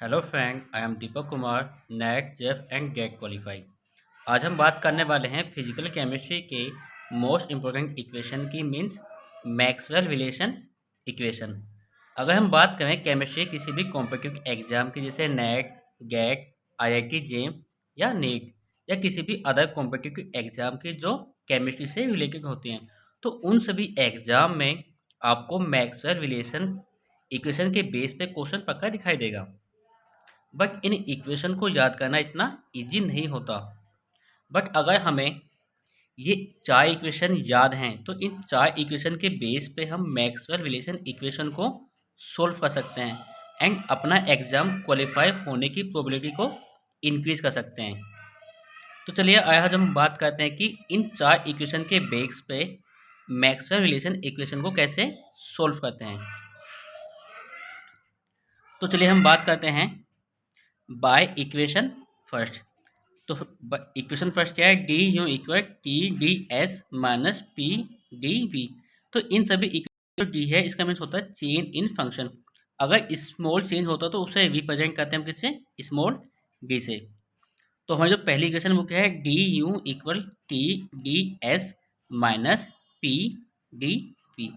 Hello friend, I am Deepak Kumar, NET JRF and GATE qualify. आज हम बात करने वाले हैं फिजिकल केमिस्ट्री के मोस्ट इम्पोर्टेंट इक्वेशन की, मींस मैक्सवेल रिलेशन इक्वेशन। अगर हम बात करें केमिस्ट्री किसी भी कॉम्पिटिटिव एग्जाम की, जैसे नेट, गेट, आईआईटी जेम या नीट, या किसी भी अदर कॉम्पिटिटिव एग्जाम की जो केमिस्ट्री से रिलेटेड होती हैं, तो उन सभी एग्जाम में आपको मैक्सवेल रिलेशन इक्वेशन के बेस पे क्वेश्चन पक्का दिखाई देगा। बट इन इक्वेशन को याद करना इतना इजी नहीं होता। बट अगर हमें ये चार इक्वेशन याद हैं तो इन चार इक्वेशन के बेस पे हम मैक्सवेल रिलेशन इक्वेशन को सोल्व कर सकते हैं एंड अपना एग्जाम क्वालिफाई होने की प्रोबेबिलिटी को इंक्रीज कर सकते हैं। तो चलिए आज हम बात करते हैं कि इन चार इक्वेशन के बेस पे मैक्सवेल रिलेशन इक्वेशन को कैसे सोल्व करते हैं। तो चलिए हम बात करते हैं बाय इक्वेशन फर्स्ट। तो इक्वेशन फर्स्ट क्या है, D U equal T D S minus P D V. तो इन सभी इक्वेशन जो डी है इसका मीन्स होता है चेंज इन फंक्शन। अगर स्मॉल चेंज होता तो उसे रिप्रेजेंट करते हैं हम किससे, स्मॉल डी से। तो हमारी जो पहली इक्वेशन वो क्या है, D U equal T D S minus P D V.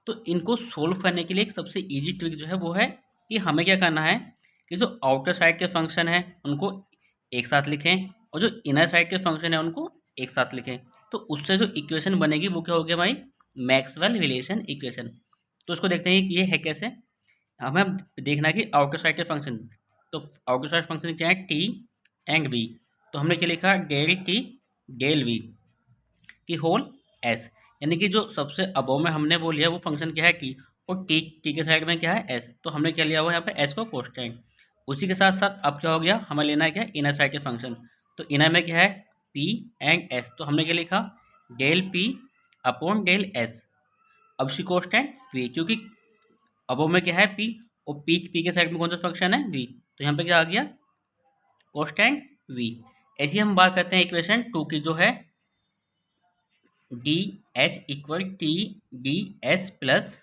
तो इनको सोल्व करने के लिए एक सबसे इजी ट्रिक जो है वो है कि हमें क्या करना है कि जो आउटर साइड के फंक्शन है उनको एक साथ लिखें और जो इनर साइड के फंक्शन है उनको एक साथ लिखें। तो उससे जो इक्वेशन बनेगी वो क्या होगी हमारी मैक्सवेल रिलेशन इक्वेशन। तो उसको देखते हैं कि ये है कैसे। हमें देखना है कि आउटर साइड के फंक्शन, तो आउटर साइड फंक्शन क्या है, टी एंड वी। तो हमने क्या लिखा, डेल टी डेल वी की होल एस, यानी कि जो सबसे अबव में हमने वो लिया वो फंक्शन क्या है टी, और टी टी के साइड में क्या है एस। तो हमने क्या लिया हुआ यहाँ पे एस को कांस्टेंट। उसी के साथ साथ अब क्या हो गया, हमें लेना है क्या, इनर साइड के फंक्शन। तो इनर में क्या है पी एंड एस। तो हमने क्या लिखा, del P upon del S. अब सी कांस्टेंट वी, क्योंकि अबव में क्या है पी और पी के साइड में कौन सा फंक्शन है वी। तो यहाँ पे क्या आ गया, कांस्टेंट वी। ऐसी हम बात करते हैं इक्वेशन टू की, जो है D H equal T D S plus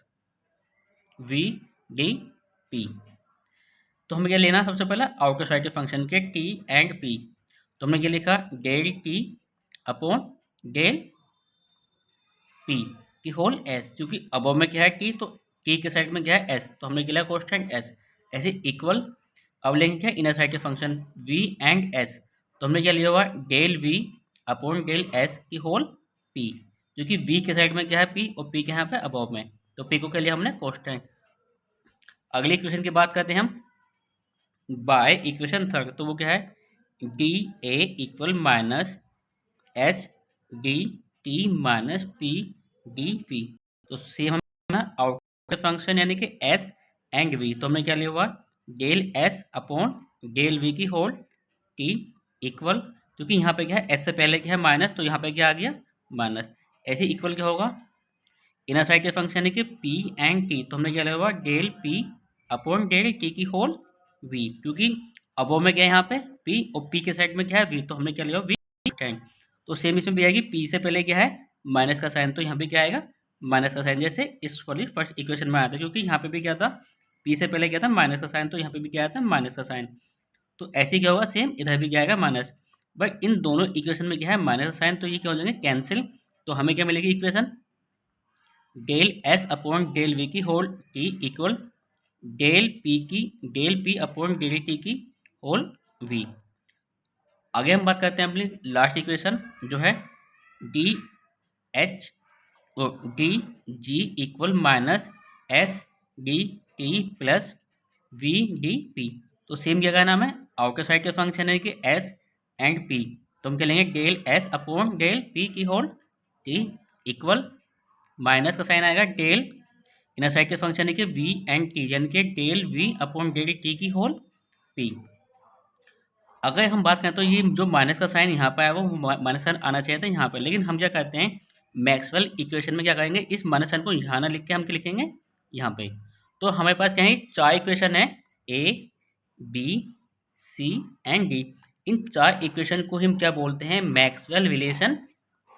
V D P. तो हमें क्या लेना, सबसे पहला आउटर साइड के फंक्शन के टी एंड पी। तो हमने क्या लिखा, del T upon del P की होल एस, क्योंकि अबव में क्या है टी तो टी के साइड में क्या है एस। तो हमने क्या लिया कांस्टेंट एस। ऐसे इक्वल अब लेंगे क्या, इनर साइड के फंक्शन वी एंड एस। तो हमने क्या लिया हुआ, del V upon del S की होल पी, क्योंकि वी के साइड में क्या है पी और पी के यहाँ पे अबव में। तो पी को क्या लिया हमने कांस्टेंट। अगली इक्वेशन की बात करते हैं हम बाय इक्वेशन थर्ड। तो वो क्या है, D A equal minus S D T minus P D V. तो सेम हम आउटर फंक्शन यानी कि एस एंड वी। तो हमने क्या लिया हुआ, del S upon del V की होल टी इक्वल, क्योंकि यहाँ पे क्या है एस से पहले क्या है माइनस, तो यहाँ पे क्या आ गया माइनस। ऐसे इक्वल क्या होगा, इनर साइड के फंक्शन है कि पी एंड टी। तो हमने क्या लिया हुआ, del P upon del T की होल वी, क्योंकि अबो में क्या है यहाँ पे पी और पी के साइड में क्या है वी। तो हमने क्या लिया वी टेन। तो सेम इसमें भी आएगी, पी से पहले क्या है माइनस का साइन, तो यहाँ पे क्या आएगा माइनस का साइन, जैसे इस वाली फर्स्ट इक्वेशन में आया था, क्योंकि यहाँ पे भी क्या था पी से पहले क्या था माइनस का साइन, तो यहाँ पे भी क्या आया था माइनस का साइन। तो ऐसे क्या होगा सेम इधर भी क्या आएगा माइनस। बट इन दोनों इक्वेशन में क्या है माइनस का साइन, तो ये क्या हो जाएंगे कैंसिल। तो हमें क्या मिलेगी equation, del S upon del V की whole T equal del P upon del T की होल वी। आगे हम बात करते हैं अपनी लास्ट इक्वेशन, जो है D H D G equal minus S D T plus V D P. तो सेम जगह नाम है, आउटर साइड के फंक्शन है कि एस एंड पी। तो हम क्या लेंगे, del S upon del P की होल टी इक्वल माइनस का साइन आएगा डेल इनर साइड के फंक्शन है कि वी एंड टी, यानी कि del V upon del T की होल पी। अगर हम बात करें तो ये जो माइनस का साइन यहाँ पर आया वो माइनस साइन आना चाहिए था यहाँ पर, लेकिन हम क्या करते हैं मैक्सवेल इक्वेशन में क्या करेंगे, इस माइनस साइन को यहाँ ना लिख के हम क्या लिखेंगे यहाँ पे। तो हमारे पास क्या है, चार इक्वेशन है A B C and D. इन चार इक्वेशन को हम क्या बोलते हैं, मैक्सवेल रिलेशन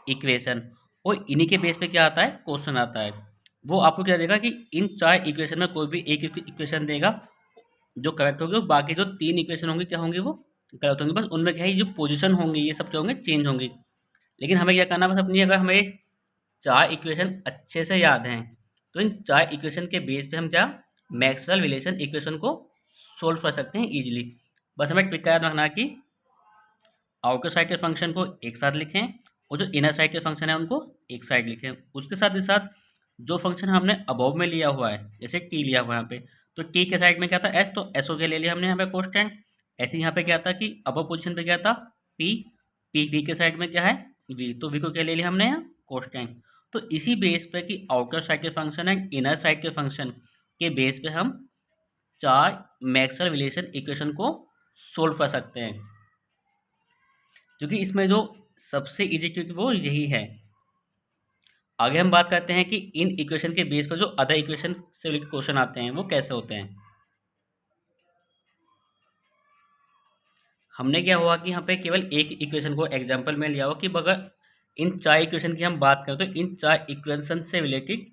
इक्वेशन। और इन्हीं के बेस पे क्या आता है क्वेश्चन आता है। वो आपको क्या देगा कि इन चार इक्वेशन में कोई भी एक इक्वेशन देगा, जो करेक्ट होगी वो बाकी जो 3 इक्वेशन होंगी क्या होंगी वो करेक्ट होंगी, बस उनमें क्या है जो पोजीशन होंगी ये सब क्या होंगे चेंज होंगी। लेकिन हमें क्या करना बस अपनी, अगर हमें 4 इक्वेशन अच्छे से याद हैं तो इन 4 इक्वेशन के बेस पे हम क्या मैक्सवेल रिलेशन इक्वेशन को सोल्व कर सकते हैं ईजिली। बस हमें ट्रिक का याद रखना कि आउटर साइड के फंक्शन को एक साथ लिखें और जो इनर साइड के फंक्शन है उनको एक साइड लिखें। उसके साथ ही साथ जो फंक्शन हमने अबव में लिया हुआ है, जैसे टी लिया हुआ है यहाँ पे, तो टी के साइड में क्या था एस, तो एस हो गया ले लिया हमने यहाँ पे कॉन्स्टेंट। ऐसे यहाँ पे क्या था कि अबव पोजीशन पे क्या था पी, पी के साइड में क्या है वी, तो वी को क्या ले लिया हमने यहाँ कॉन्स्टेंट। तो इसी बेस पे कि आउटर साइड के फंक्शन एंड इनर साइड के फंक्शन के बेस पे हम 4 मैक्सवेल रिलेशन इक्वेशन को सोल्व कर सकते हैं, क्योंकि इसमें जो सबसे इजी ट्रिक वो यही है। आगे हम बात करते हैं कि इन इक्वेशन के बेस पर जो अदर इक्वेशन से रिलेटेड क्वेश्चन आते हैं वो कैसे होते हैं। हमने क्या हुआ कि यहाँ पे केवल एक इक्वेशन को एग्जांपल में लिया हो कि अगर इन 4 इक्वेशन की हम बात करें तो इन 4 इक्वेशन से रिलेटेड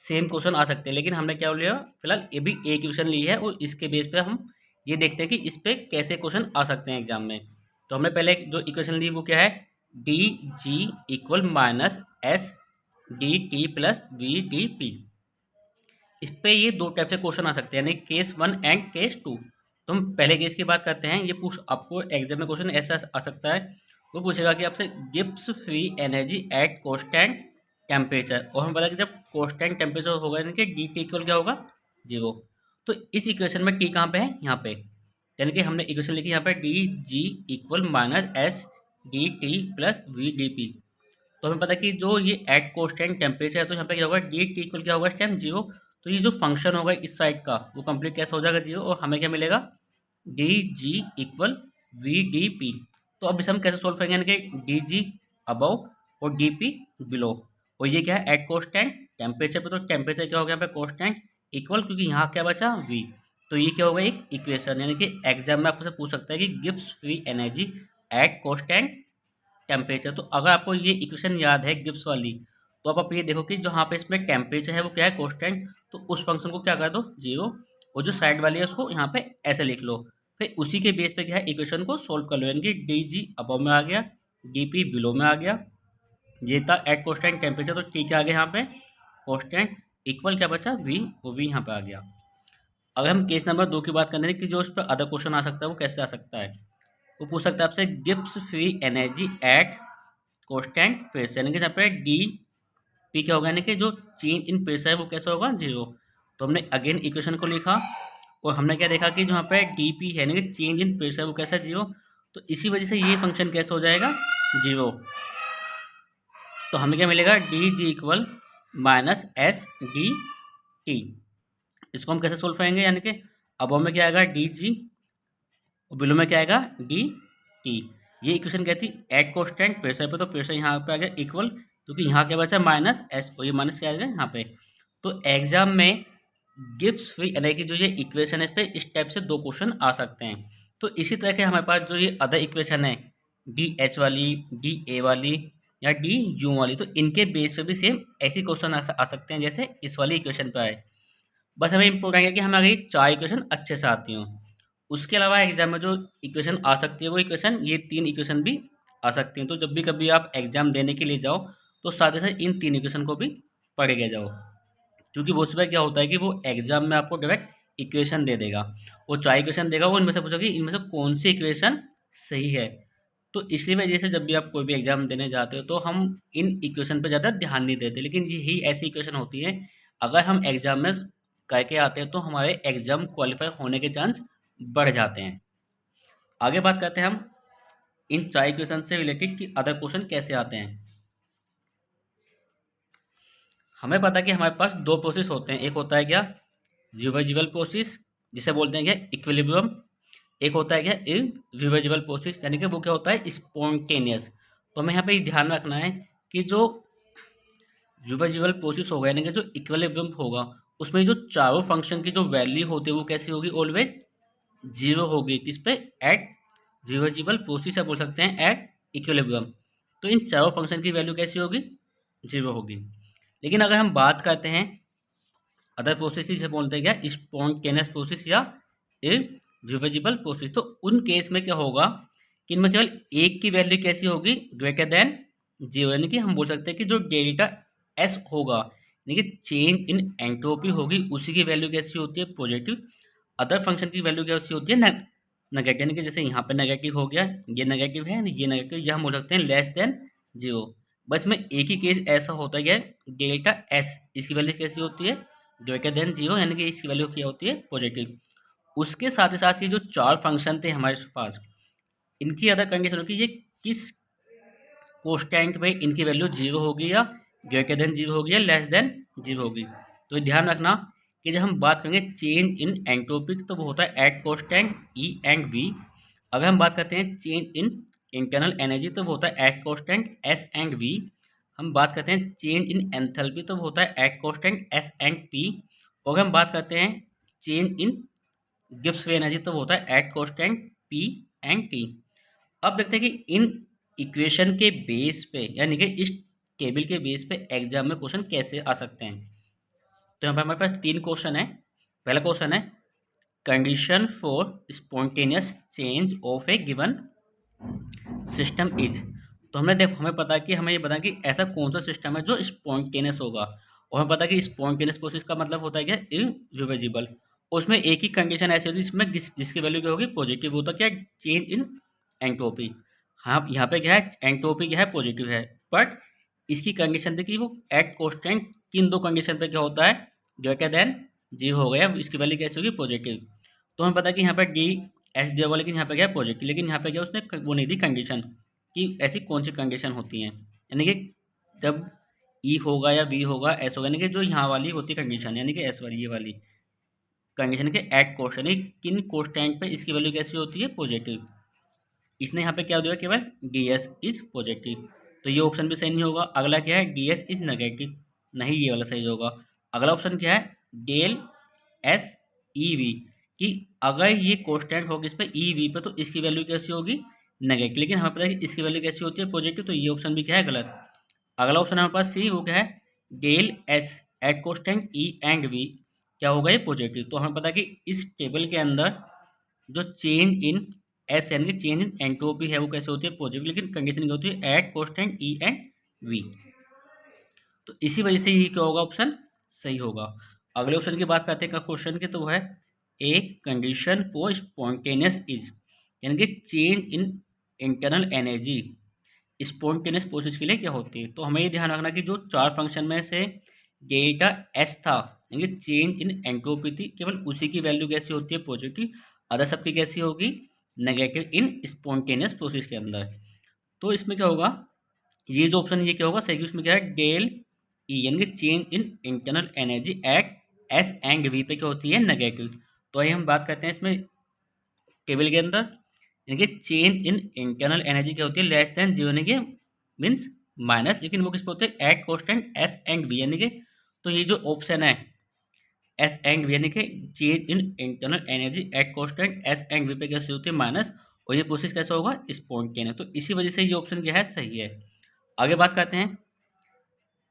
सेम क्वेश्चन आ सकते हैं। लेकिन हमने क्या लिया फिलहाल ये भी एक इक्वेशन ली है और इसके बेस पे हम ये देखते हैं कि इस पर कैसे क्वेश्चन आ सकते हैं एग्जाम में। तो हमने पहले जो इक्वेशन ली वो क्या है D G equal minus S D T plus V D P. इस पे ये दो टाइप से क्वेश्चन आ सकते हैं, यानी केस 1 एंड केस 2। तो हम पहले केस की बात करते हैं। ये पूछ आपको एग्जाम में क्वेश्चन ऐसा आ सकता है, वो पूछेगा कि आपसे Gibbs free energy at constant temperature, और हम बोला कि जब कांस्टेंट टेम्परेचर होगा यानी कि डी टी इक्वल क्या होगा 0। तो इस इक्वेशन में टी कहाँ पे है यहाँ पे, यानी कि हमने इक्वेशन लिखी यहाँ पे D G equal minus S D T plus V D P. तो हमें पता है कि जो ये एट कांस्टेंट टेम्परेचर है तो यहाँ पे क्या होगा डी टी इक्वल क्या होगा इस टाइम 0। तो ये जो फंक्शन होगा इस साइड का वो कंप्लीट कैसे हो जाएगा 0, और हमें क्या मिलेगा D G equal V D P. तो अब इसे हम कैसे सोल्व करेंगे, यानी कि डी जी अबव और डी पी बिलो, और ये क्या है एट कांस्टेंट टेम्परेचर पे, तो टेम्परेचर क्या हो गया यहाँ पे कांस्टेंट इक्वल, क्योंकि यहाँ क्या बचा वी। तो ये क्या होगा एक इक्वेशन, यानी कि एग्जाम में आपसे पूछ सकता है कि Gibbs free energy at constant temperature. तो अगर आपको ये इक्वेशन याद है गिब्स वाली, तो अब आप ये देखो कि जो यहाँ पे इसमें टेम्परेचर है वो क्या है कांस्टेंट, तो उस फंक्शन को क्या कर दो 0, और जो साइड वाली है उसको यहाँ पे ऐसे लिख लो। फिर उसी के बेस पे क्या है इक्वेशन को सोल्व कर लो, यानी कि डी जी अबव में आ गया डी पी बिलो में आ गया, ये था एट कांस्टेंट टेम्परेचर, तो टी क्या आ गया यहाँ पे कांस्टेंट इक्वल क्या बचा वी, वो वी यहाँ पे आ गया। अगर हम केस नंबर 2 की बात करते हैं कि जो उस पर अदर क्वेश्चन आ सकता है वो कैसे आ सकता है, वो पूछ सकता है आपसे Gibbs free energy at constant pressure, यानी कि यहाँ पे डी पी क्या होगा, यानी कि जो चेंज इन प्रेशर है वो कैसा होगा 0। तो हमने अगेन इक्वेशन को लिखा और हमने क्या देखा कि जो यहाँ पे डी पी है यानी कि चेंज इन प्रेशर वो कैसा 0, तो इसी वजह से ये फंक्शन कैसे हो जाएगा 0। तो हमें क्या मिलेगा D G equal minus S D T. इसको हम कैसे सोल्व करेंगे, यानी कि अब हमें क्या आएगा डी जी और बिलो में क्या आएगा डी टी। ये इक्वेशन कहती है एट कांस्टेंट प्रेशर पे, तो प्रेशर यहाँ पे आ गया इक्वल, क्योंकि यहाँ क्या बचा माइनस एस, और ये माइनस क्या आ गया यहाँ पे। तो एग्जाम में गिब्स फ्री एनर्जी की जो ये इक्वेशन है इस पे इस टाइप से 2 क्वेश्चन आ सकते हैं। तो इसी तरह के हमारे पास जो ये अदर इक्वेशन है डी एच वाली, डी ए वाली या डी यू वाली, तो इनके बेस पे भी सेम ऐसे क्वेश्चन आ सकते हैं जैसे इस वाली इक्वेशन पे आए। बस हमें इम्पोर्टेंट है कि हमें अगर ये 4 इक्वेशन अच्छे से आती हों। उसके अलावा एग्जाम में जो इक्वेशन आ सकती है वो इक्वेशन ये 3 इक्वेशन भी आ सकती हैं। तो जब भी कभी आप एग्जाम देने के लिए जाओ तो साथ ही साथ इन 3 इक्वेशन को भी पढ़ के जाओ, क्योंकि वो उसमें क्या होता है कि वो एग्जाम में आपको डायरेक्ट इक्वेशन दे देगा, वो 4 इक्वेशन देगा, वो इनमें से पूछोगे इनमें से कौन सी इक्वेशन सही है। तो इसलिए वजह से जब भी आप कोई भी एग्जाम देने जाते हो तो हम इन इक्वेशन पर ज़्यादा ध्यान नहीं देते, लेकिन यही ऐसी इक्वेशन होती है अगर हम एग्जाम में करके आते हैं तो हमारे एग्जाम क्वालिफाई होने के चांस बढ़ जाते हैं। आगे बात करते हैं हम इन 4 इक्वेशन से रिलेटेड कि अदर क्वेश्चन कैसे आते हैं। हमें पता है कि हमारे पास 2 प्रोसेस होते हैं, एक होता है क्या रिवर्सिबल प्रोसेस जिसे बोलते हैं क्या इक्विलिब्रियम, एक होता है क्या इरिवर्सिबल प्रोसेस यानी कि वो क्या होता है स्पॉन्टेनियस। तो हमें यहाँ पे ध्यान रखना है कि जो रिवर्सिबल प्रोसेस होगा यानी कि जो इक्विलिब्रियम होगा उसमें जो चारों फंक्शन की जो वैल्यू होती है वो कैसी होगी ऑलवेज 0 होगी, किस पे एट रिवर्सिबल प्रोसेस या बोल सकते हैं एट इक्विलिब्रियम। तो इन चारों फंक्शन की वैल्यू कैसी होगी 0 होगी। लेकिन अगर हम बात करते हैं अदर प्रोसेस की जिसे बोलते हैं क्या स्पॉन्टेनियस प्रोसेस या इरिवर्सिबल प्रोसेस। तो उन केस में क्या होगा कि इनमें केवल एक की वैल्यू कैसी होगी, ग्रेटर देन 0, यानी कि हम बोल सकते हैं कि जो डेल्टा एस होगा यानी कि चेंज इन एंट्रोपी होगी, उसी की वैल्यू कैसी होती है, पॉजिटिव। अदर फंक्शन की वैल्यू कैसी होती है, नेगेटिव, यानी कि जैसे यहाँ पे नेगेटिव हो गया, ये नेगेटिव है, ये नेगेटिव, यह हम बोल सकते हैं लेस देन 0। बस में एक ही केस ऐसा होता है डेल्टा एस, इसकी वैल्यू कैसी होती है, ग्रेटर देन 0, यानी कि इसकी वैल्यू क्या होती है, पॉजिटिव। उसके साथ ही साथ ये जो चार फंक्शन थे हमारे पास, इनकी अदर कंडीशन होगी ये किस कोस्टेंट में इनकी वैल्यू 0 होगी या ग्रेटर देन 0 होगी या लेस देन 0 होगी। तो ध्यान रखना कि जब हम बात करेंगे चेंज इन एंट्रोपी तो वो होता है eight constant E and we. अगर हम बात करते हैं चेंज इन इंटरनल एनर्जी तो वो होता है एट कोस्टेंट एस एंड वी। हम बात करते हैं चेंज इन एंथैल्पी तो वो होता है एट कोस्टेंट एस एंड पी। और हम बात करते हैं change in Gibbs free energy तो वो होता है eight constant P and T. अब देखते हैं कि इन इक्वेशन के बेस पे यानी कि इस टेबल के बेस पे एग्जाम में क्वेश्चन कैसे आ सकते हैं। तो यहाँ पर हमारे पास 3 क्वेश्चन है। पहला क्वेश्चन है condition for spontaneous change of A given system is. तो हमें पता है कि हमें ये पता कि ऐसा कौन सा सिस्टम है जो स्पॉन्टेनियस होगा, और हमें पता है कि स्पॉन्टेनियस प्रोसेस का मतलब होता है क्या, इरिवर्सिबल। उसमें एक ही कंडीशन ऐसी होती है जिसमें जिसकी वैल्यू क्या होगी, पॉजिटिव होता क्या, चेंज इन एंट्रोपी। हाँ यहाँ पे क्या है, एंट्रोपी क्या है, पॉजिटिव है, बट इसकी कंडीशन थी कि वो एट कॉन्स्टेंट किन दो कंडीशन पे क्या होता है, ग्रेटर देन 0 हो गया, इसकी वैल्यू कैसी होगी, पॉजिटिव। तो हमें पता है कि यहाँ पर डी एस दिया हुआ, लेकिन यहाँ पे क्या है, पॉजिटिव, लेकिन यहाँ पे क्या उसने वो नहीं दी कंडीशन कि ऐसी कौन सी कंडीशन होती हैं, यानी कि जब ई होगा या वी होगा एस होगा, यानी कि जो यहाँ वाली होती है कंडीशन, यानी कि एस वाली, ये वाली कंडीशन के एट कोस्ट, यानी किन कोस्टेंट पे इसकी वैल्यू कैसी होती है, पॉजिटिव। इसने यहाँ पे क्या दिया, केवल डी एस इज पॉजिटिव, तो ये ऑप्शन भी सही नहीं होगा। अगला क्या है, डी एस इज नेगेटिव, नहीं ये वाला सही होगा। अगला ऑप्शन क्या है, डेल एस ई वी, कि अगर ये कोस्टेंट होगी इस पर ई वी पे तो इसकी वैल्यू कैसी होगी, नेगेटिव, लेकिन हमें पता है कि इसकी वैल्यू कैसी होती है, पॉजिटिव, तो ये ऑप्शन भी क्या है, गलत। अगला ऑप्शन हमारे पास सी, वो क्या है, del S at constant E and V, क्या होगा, ये पॉजिटिव। तो हमें पता है कि इस टेबल के अंदर जो चेंज इन एस यानी कि चेंज इन एंट्रोपी है वो कैसे होती है, पॉजिटिव, लेकिन कंडीशन क्या होती है, eight constant E and we. तो इसी वजह से ये क्या होगा, ऑप्शन सही होगा। अगले ऑप्शन की बात करते हैं क्वेश्चन की, तो वो है a condition for spontaneous is, यानी कि change in internal energy spontaneous process के लिए क्या होती है। तो हमें ये ध्यान रखना कि जो चार फंक्शन में से डेल्टा एस था यानी कि चेंज इन एंट्रोपी थी, केवल उसी की वैल्यू कैसी होती है, पॉजिटिव, अदर सबकी कैसी होगी, नेगेटिव इन स्पॉन्टेनियस प्रोसेस के अंदर। तो इसमें क्या होगा, ये जो ऑप्शन ये क्या होगा सही, उसमें क्या है, डेल ई यानी कि change in internal energy at S and V पे क्या होती है, नेगेटिव। तो आइए हम बात करते हैं इसमें टेबल के अंदर, यानी कि चेंज इन इंटरनल एनर्जी क्या होती है, लेस देन 0 यानी कि मीन्स माइनस, लेकिन वो किस पे होते हैं, at constant S and V, यानी कि तो ये जो ऑप्शन है एस एंड वी यानी कि change in internal energy at constant S and V पे कैसे होती है, माइनस, और ये प्रोसेस कैसा होगा, स्पॉन्टेनियस। तो इसी वजह से ये ऑप्शन क्या है, सही है। आगे बात करते हैं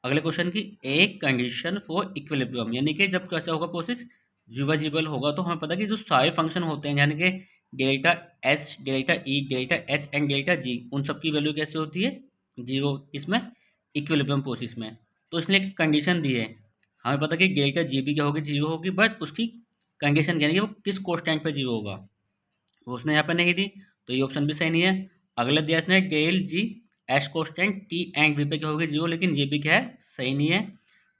अगले क्वेश्चन की, एक कंडीशन फॉर इक्विलिब्रियम, यानी कि जब कैसा होगा प्रोसेस, रिवर्सिबल होगा। तो हमें पता है कि जो सारे फंक्शन होते हैं यानी कि delta S, delta E, delta H and delta G, उन सब की वैल्यू कैसे होती है, 0, इसमें इक्विलिब्रियम प्रोसेस में। तो इसने एक कंडीशन दी है, हमें पता है कि डेल्टा जी भी क्या होगी, 0 होगी, बट उसकी कंडीशन यानी कि वो किस कोस्टेंट पे 0 होगा, वो उसने यहाँ पे नहीं दी, तो ये ऑप्शन भी सही नहीं है। अगला दिया इसने del G H constant T and V पे क्या होगी, 0, लेकिन ये भी क्या है, सही नहीं है।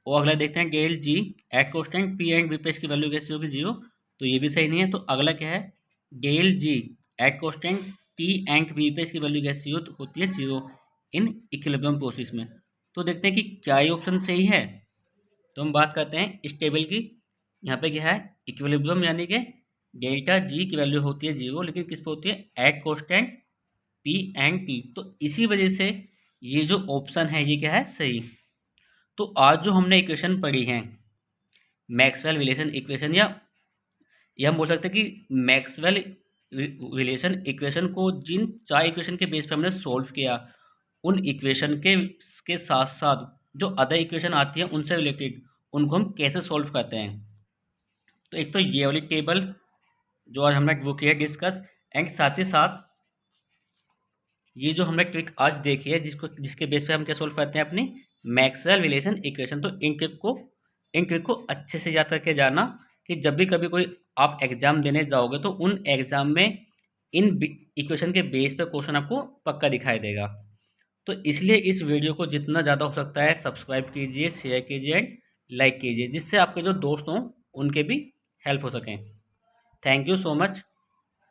और अगला देखते हैं del G at constant P and V पे इसकी वैल्यू कैसी होगी, 0, तो ये भी सही नहीं है। तो अगला क्या है, del G at constant T and V पे इसकी वैल्यू कैसी होती है, 0 इन इक्विलिब्रियम प्रोसेस में। तो देखते हैं कि क्या ये ऑप्शन सही है। तो हम बात करते हैं इस टेबल की, यहाँ पे क्या है, इक्विलिब्रियम यानी कि डेल्टा जी की वैल्यू होती है 0, लेकिन किस पे होती है, at constant P and T. तो इसी वजह से ये जो ऑप्शन है ये क्या है, सही। तो आज जो हमने इक्वेशन पढ़ी है मैक्सवेल रिलेशन इक्वेशन, या हम बोल सकते हैं कि मैक्सवेल रिलेशन इक्वेशन को जिन 4 इक्वेशन के बेस पे हमने सॉल्व किया, उन इक्वेशन के साथ साथ जो अदर इक्वेशन आती है उनसे रिलेटेड, उनको हम कैसे सॉल्व करते हैं। तो एक तो ये वाली टेबल, जो आज हमने वो किया डिस्कस। एंड साथ ही साथ ये जो हमने ट्रिक आज देखी है, जिसके बेस पे हम क्या सोल्व करते हैं अपनी मैक्सवेल रिलेशन इक्वेशन। तो इन ट्रिक को अच्छे से याद करके जाना कि जब भी कभी कोई आप एग्जाम देने जाओगे तो उन एग्जाम में इन इक्वेशन के बेस पे क्वेश्चन आपको पक्का दिखाई देगा। तो इसलिए इस वीडियो को जितना ज़्यादा हो सकता है सब्सक्राइब कीजिए, शेयर कीजिए एंड लाइक कीजिए, जिससे आपके जो दोस्त हों उनके भी हेल्प हो सकें। Thank you so much.